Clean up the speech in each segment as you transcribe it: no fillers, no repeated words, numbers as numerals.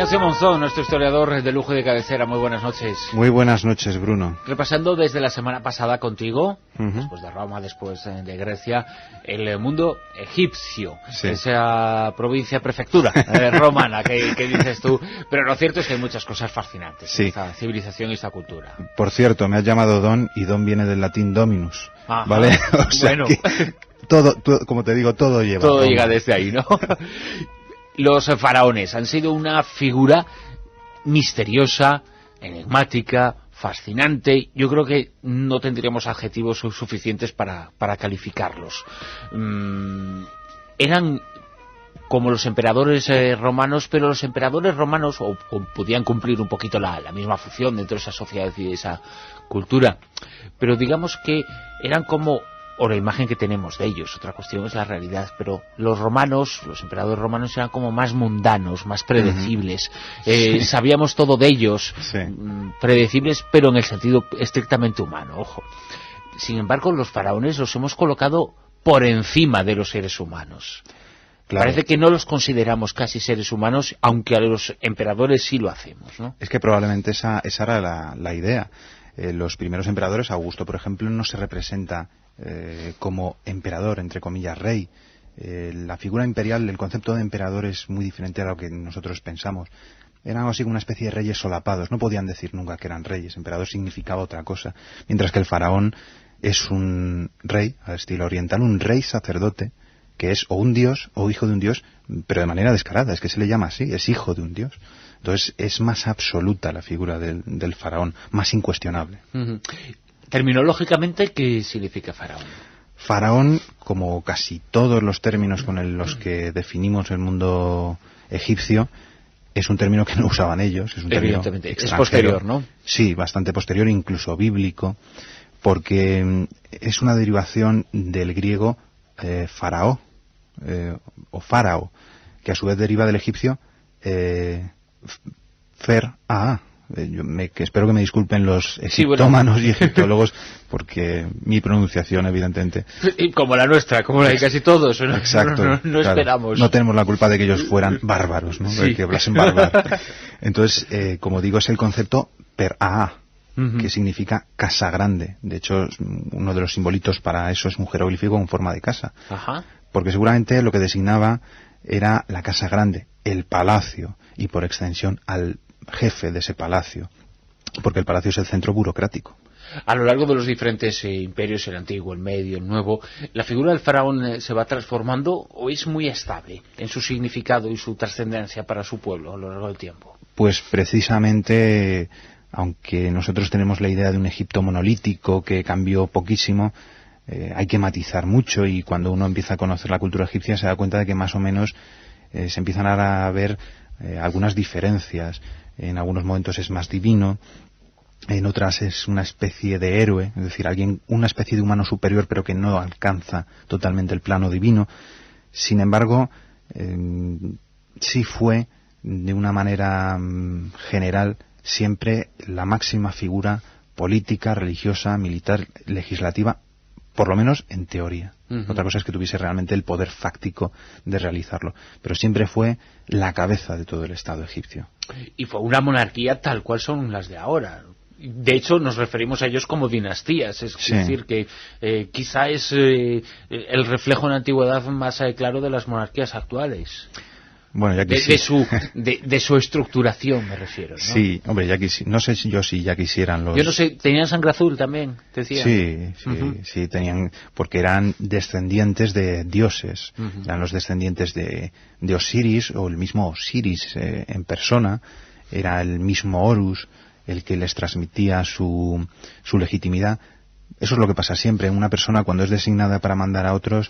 Ignacio Monzón, nuestro historiador de lujo y de cabecera. Muy buenas noches. Muy buenas noches, Bruno. Repasando desde la semana pasada contigo, después de Roma, después de Grecia, el mundo egipcio, sí. Esa provincia, prefectura romana que dices tú. Pero lo cierto es que hay muchas cosas fascinantes, sí. Esta civilización y esta cultura. Por cierto, me has llamado Don, y Don viene del latín Dominus. Ajá. ¿Vale? O sea bueno. que todo, como te digo, todo lleva. Todo llega desde ahí, ¿no? Los faraones han sido una figura misteriosa, enigmática, fascinante. Yo creo que no tendríamos adjetivos suficientes para calificarlos. Eran como los emperadores romanos, pero los emperadores romanos o podían cumplir un poquito la misma función dentro de esa sociedad y de esa cultura, pero digamos que eran como, o la imagen que tenemos de ellos, otra cuestión es la realidad, pero los romanos, los emperadores romanos eran como más mundanos, más predecibles, sabíamos todo de ellos, predecibles, pero en el sentido estrictamente humano, ojo. Sin embargo, los faraones los hemos colocado por encima de los seres humanos. Claro. Parece que no los consideramos casi seres humanos, aunque a los emperadores sí lo hacemos, ¿no? Es que probablemente esa era la idea. Los primeros emperadores, Augusto, por ejemplo, no se representa como emperador, entre comillas, rey. La figura imperial, el concepto de emperador es muy diferente a lo que nosotros pensamos. Eran algo así como una especie de reyes solapados, no podían decir nunca que eran reyes, emperador significaba otra cosa, mientras que el faraón es un rey, al estilo oriental, un rey sacerdote, que es o un dios o hijo de un dios, pero de manera descarada, es que se le llama así, es hijo de un dios. Entonces es más absoluta la figura del faraón, más incuestionable. Terminológicamente, ¿qué significa faraón? Faraón, como casi todos los términos con los que definimos el mundo egipcio, es un término que no usaban ellos, es un término extranjero. Es posterior, ¿no? Sí, bastante posterior, incluso bíblico, porque es una derivación del griego faraó, o farao, que a su vez deriva del egipcio fer-a. Que espero que me disculpen los egiptómanos y egiptólogos, porque mi pronunciación, evidentemente... Como la nuestra, como la de casi todos, ¿no? Exacto. No claro, esperamos. No tenemos la culpa de que ellos fueran bárbaros, ¿no? Sí. De que hablasen bárbaro. Entonces, como digo, es el concepto per-a, que significa casa grande. De hecho, uno de los simbolitos para eso es un jeroglífico en forma de casa. Ajá. Porque seguramente lo que designaba era la casa grande, el palacio, y por extensión al jefe de ese palacio, porque el palacio es el centro burocrático. A lo largo de los diferentes imperios, el antiguo, el medio, el nuevo, ¿la figura del faraón se va transformando o es muy estable en su significado y su trascendencia para su pueblo a lo largo del tiempo? Pues precisamente, aunque nosotros tenemos la idea de un Egipto monolítico que cambió poquísimo, hay que matizar mucho, y cuando uno empieza a conocer la cultura egipcia se da cuenta de que más o menos se empiezan a ver algunas diferencias. En algunos momentos es más divino, en otras es una especie de héroe, es decir, una especie de humano superior, pero que no alcanza totalmente el plano divino. Sin embargo, sí fue, de una manera general, siempre la máxima figura política, religiosa, militar, legislativa, por lo menos en teoría. Otra cosa es que tuviese realmente el poder fáctico de realizarlo, pero siempre fue la cabeza de todo el Estado egipcio. Y fue una monarquía tal cual son las de ahora. De hecho, nos referimos a ellos como dinastías, es decir, que quizá es el reflejo en la antigüedad más claro de las monarquías actuales. Bueno, ya de su estructuración, me refiero, ¿no? Sí, hombre, no sé yo si ya quisieran los... Yo no sé, ¿tenían sangre azul también? Decían. Sí, tenían, porque eran descendientes de dioses, eran los descendientes de Osiris, o el mismo Osiris en persona, era el mismo Horus el que les transmitía su legitimidad. Eso es lo que pasa siempre, una persona cuando es designada para mandar a otros,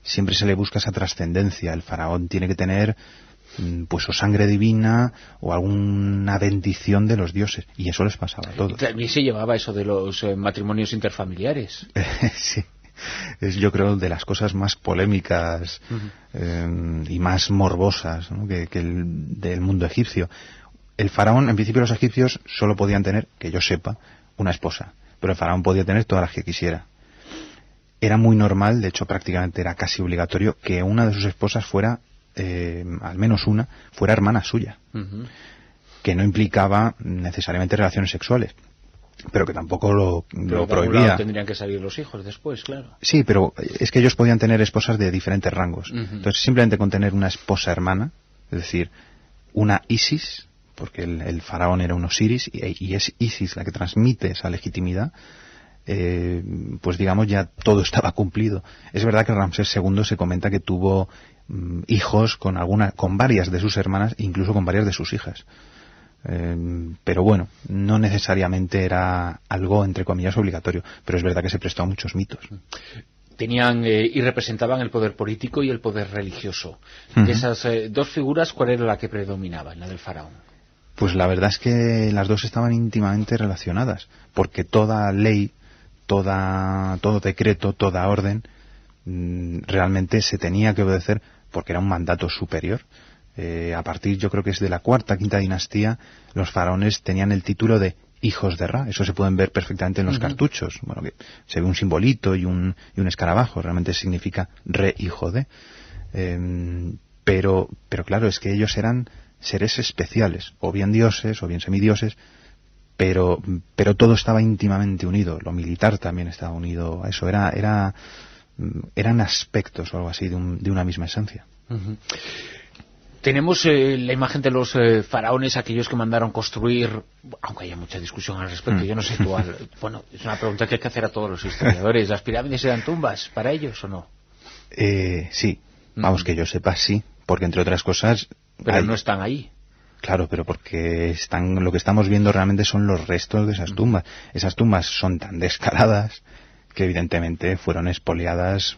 siempre se le busca esa trascendencia. El faraón tiene que tener pues o sangre divina o alguna bendición de los dioses, y eso les pasaba a todos. También se llevaba eso de los matrimonios interfamiliares. Sí, es, yo creo, de las cosas más polémicas y más morbosas, ¿no? que del mundo egipcio. El faraón, en principio los egipcios solo podían tener, que yo sepa, una esposa, pero el faraón podía tener todas las que quisiera. Era muy normal, de hecho prácticamente era casi obligatorio, que una de sus esposas fuera, al menos una, fuera hermana suya. que no implicaba necesariamente relaciones sexuales, pero que tampoco lo prohibía. Tendrían que salir los hijos después, claro. Sí, pero es que ellos podían tener esposas de diferentes rangos. Entonces, simplemente con tener una esposa hermana, es decir, una Isis, porque el faraón era un Osiris, y es Isis la que transmite esa legitimidad, pues digamos ya todo estaba cumplido. Es verdad que Ramsés II se comenta que tuvo hijos con varias de sus hermanas, incluso con varias de sus hijas. Pero bueno, no necesariamente era algo, entre comillas, obligatorio, pero es verdad que se prestó a muchos mitos. Tenían y representaban el poder político y el poder religioso. De esas dos figuras, ¿cuál era la que predominaba en la del faraón? Pues la verdad es que las dos estaban íntimamente relacionadas, porque toda ley, todo decreto, toda orden, realmente se tenía que obedecer porque era un mandato superior. A partir, yo creo que es de la cuarta, quinta dinastía, los faraones tenían el título de hijos de Ra. Eso se pueden ver perfectamente en los cartuchos. Bueno, que se ve un simbolito y un escarabajo. Realmente significa re hijo de. Pero claro, es que ellos eran seres especiales, o bien dioses, o bien semidioses, pero todo estaba íntimamente unido. Lo militar también estaba unido a eso. Eran aspectos o algo así de una misma esencia. Tenemos la imagen de los faraones, aquellos que mandaron construir, aunque haya mucha discusión al respecto, yo no sé tú, bueno, es una pregunta que hay que hacer a todos los historiadores. ¿Las pirámides eran tumbas para ellos o no? Sí, vamos, que yo sepa, sí, porque entre otras cosas... Pero no están ahí. Claro, pero porque lo que estamos viendo realmente son los restos de esas tumbas. Esas tumbas son tan descaradas que evidentemente fueron expoliadas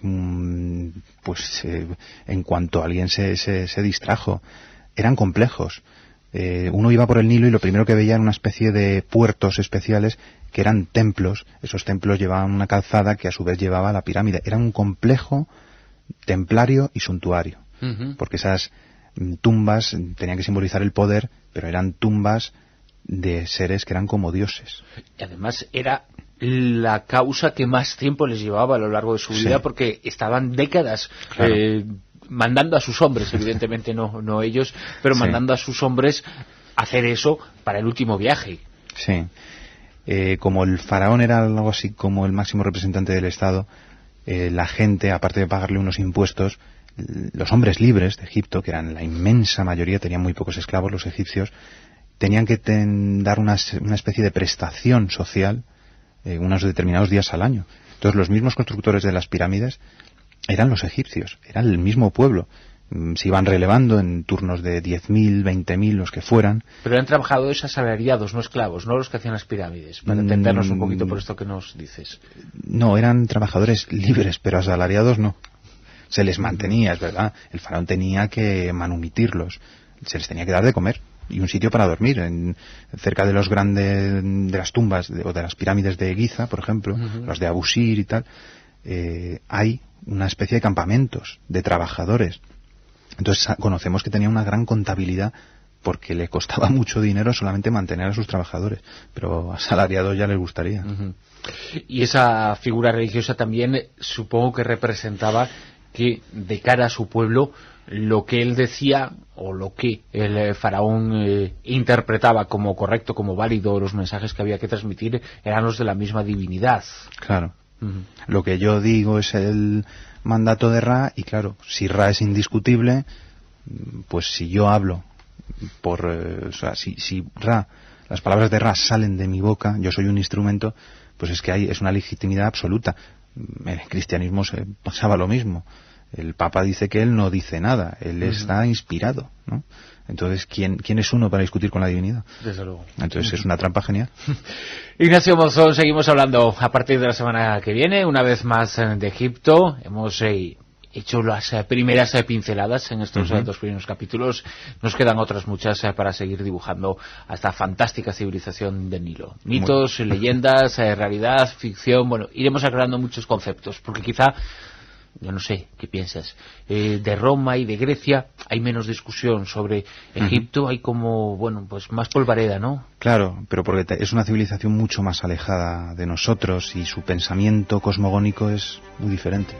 pues en cuanto alguien se distrajo. Eran complejos. Uno iba por el Nilo y lo primero que veía era una especie de puertos especiales que eran templos. Esos templos llevaban una calzada que a su vez llevaba a la pirámide. Era un complejo templario y suntuario, porque esas tumbas tenían que simbolizar el poder, pero eran tumbas de seres que eran como dioses. Y además era la causa que más tiempo les llevaba a lo largo de su vida, porque estaban décadas mandando a sus hombres, evidentemente no ellos, pero mandando a sus hombres a hacer eso para el último viaje. Sí. Como el faraón era algo así como el máximo representante del Estado, la gente, aparte de pagarle unos impuestos, los hombres libres de Egipto, que eran la inmensa mayoría, tenían muy pocos esclavos los egipcios, tenían que dar una especie de prestación social unos determinados días al año. Entonces los mismos constructores de las pirámides eran los egipcios, eran el mismo pueblo. Se iban relevando en turnos de 10.000, 20.000, los que fueran. Pero eran trabajadores asalariados, no esclavos, no los que hacían las pirámides, para entendernos un poquito por esto que nos dices. No, eran trabajadores libres, pero asalariados no. Se les mantenía, es verdad. El faraón tenía que manumitirlos, se les tenía que dar de comer y un sitio para dormir. Cerca de los grandes, de las tumbas o de las pirámides de Giza, por ejemplo, los de Abusir y tal, hay una especie de campamentos de trabajadores. Entonces conocemos que tenía una gran contabilidad porque le costaba mucho dinero solamente mantener a sus trabajadores, pero asalariados ya les gustaría. Y esa figura religiosa también supongo que representaba que de cara a su pueblo lo que él decía o lo que el faraón interpretaba como correcto, como válido, los mensajes que había que transmitir eran los de la misma divinidad. Claro. Lo que yo digo es el mandato de Ra, y claro, si Ra es indiscutible, pues si yo hablo o sea, si Ra, las palabras de Ra salen de mi boca, yo soy un instrumento, pues es que es una legitimidad absoluta. En el cristianismo se pasaba lo mismo. El Papa dice que él no dice nada, él está inspirado, ¿no? Entonces, ¿quién es uno para discutir con la divinidad? Desde luego. Entonces es una trampa genial. Ignacio Monzón, seguimos hablando a partir de la semana que viene, una vez más de Egipto. Hemos hecho las primeras pinceladas en estos dos primeros capítulos. Nos quedan otras muchas para seguir dibujando a esta fantástica civilización del Nilo. Mitos, leyendas, realidad, ficción. Bueno, iremos aclarando muchos conceptos, porque quizá, yo no sé, ¿qué piensas? De Roma y de Grecia hay menos discusión. Sobre Egipto hay como, bueno, pues más polvareda, ¿no? Claro, pero porque es una civilización mucho más alejada de nosotros y su pensamiento cosmogónico es muy diferente.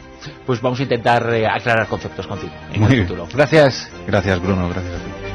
Pues vamos a intentar aclarar conceptos contigo en el futuro. Gracias. Gracias, Bruno, gracias a ti.